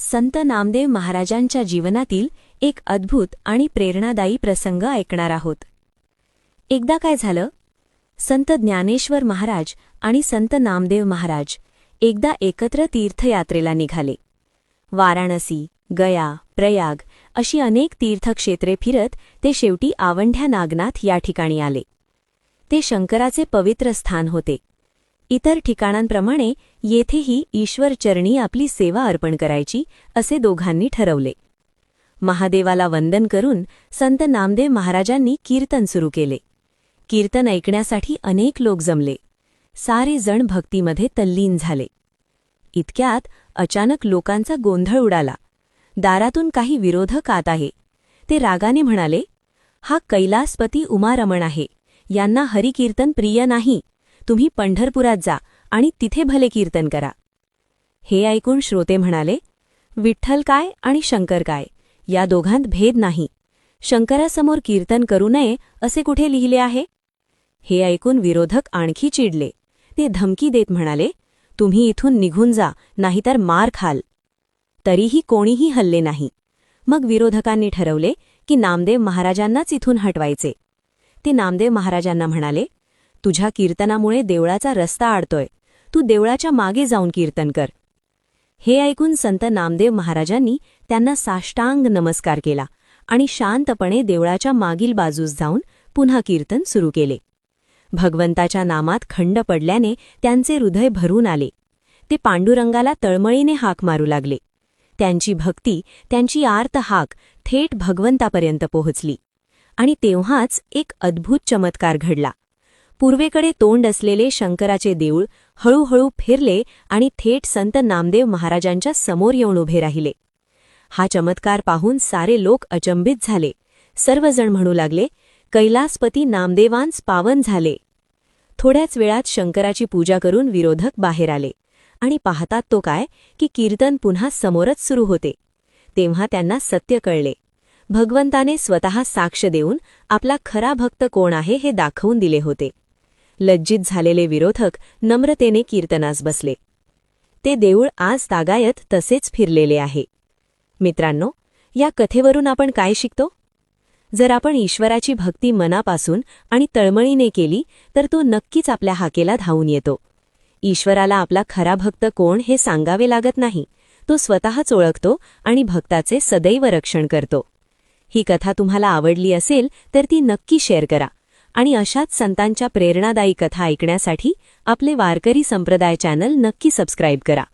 संत नामदेव महाराजांच्या जीवनातील एक अद्भुत आणि प्रेरणादायी प्रसंग ऐकणार आहोत। एकदा काय झालं, संत ज्ञानेश्वर महाराज आणि संत नामदेव महाराज एकदा एकत्र तीर्थयात्रेला निघाले। वाराणसी, गया, प्रयाग अशी अनेक तीर्थक्षेत्रे फिरत ते शेवटी आवंढ्या नागनाथ या ठिकाणी आले। ते शंकराचे पवित्र स्थान होते। इतर ठिकाणांप्रमाणे येथेही ईश्वरचरणी आपली सेवा अर्पण करायची असे दोघांनी ठरवले। महादेवाला वंदन करून संत नामदेव महाराजांनी कीर्तन सुरू केले। कीर्तन ऐकण्यासाठी अनेक लोक जमले। सारे जण भक्तीमध्ये तल्लीन झाले। इतक्यात अचानक लोकांचा गोंधळ उडाला। दारातून काही विरोधक आत आहे। ते रागाने म्हणाले, हा कैलासपती उमारमण आहे, यांना हरिकीर्तन प्रिय नाही। तुम्ही पंढरपुरात जा आणि तिथे भले कीर्तन करा। हे ऐकून श्रोते म्हणाले, विठ्ठल काय आणि शंकर काय, या दोघांत भेद नाही। शंकरासमोर कीर्तन करू नये असे कुठे लिहिले आहे? हे ऐकून विरोधक आणखी चिडले। ते धमकी देत म्हणाले, तुम्ही इथून निघून जा, नाहीतर मार खाल। तरीही कोणीही हल्ले नाही। मग विरोधकांनी ठरवले की नामदेव महाराजांनाच इथून हटवायचे। ते नामदेव महाराजांना म्हणाले, तुझ्या कीर्तनामुळे देवळाचा रस्ता अडतोय, तू देवळाच्या मागे जाऊन कीर्तन कर। हे ऐकून संत नामदेव महाराजांनी त्यांना साष्टांग नमस्कार केला आणि शांतपणे देवळाच्या मागील बाजूस जाऊन पुन्हा कीर्तन सुरू केले। भगवंताच्या नामात खंड पडल्याने त्यांचे हृदय भरून आले। ते पांडुरंगाला तळमळीने हाक मारू लागले। त्यांची भक्ती, त्यांची आर्त हाक थेट भगवंतापर्यंत पोहोचली। आणि तेव्हाच एक अद्भुत चमत्कार घडला। पूर्वेकडे तोंड असलेले शंकराचे देऊळ हळूहळू फिरले आणि थेट संत नामदेव महाराजांच्या समोर येऊन उभे राहिले। हा चमत्कार पाहून सारे लोक अचंबित झाले। सर्वजण म्हणू लागले, कैलासपती नामदेवांस पावन झाले। थोड्याच वेळात शंकराची पूजा करून विरोधक बाहेर आले आणि पाहतात तो काय की कीर्तन पुन्हा समोरच सुरू होते। तेव्हा त्यांना सत्य कळले। भगवंताने स्वतः साक्ष देऊन आपला खरा भक्त कोण आहे हे दाखवून दिले होते। लज्जित झालेले विरोधक नम्रतेने कीर्तनास बसले। ते देऊळ आज तागायत तसेच फिरलेले आहे। मित्रांनो, या कथेवरून आपण काय शिकतो? जर आपण ईश्वराची भक्ती मनापासून आणि तळमळीने केली तर तो नक्कीच आपल्या हाकेला धावून येतो। ईश्वराला आपला खरा भक्त कोण हे सांगावे लागत नाही, तो स्वतःच ओळखतो आणि भक्ताचे सदैव रक्षण करतो। ही कथा तुम्हाला आवडली असेल तर ती नक्की शेअर करा आणि अशाच संतांच्या प्रेरणादायी कथा ऐकण्यासाठी आपले वारकरी संप्रदाय चॅनल नक्की सबस्क्राईब करा।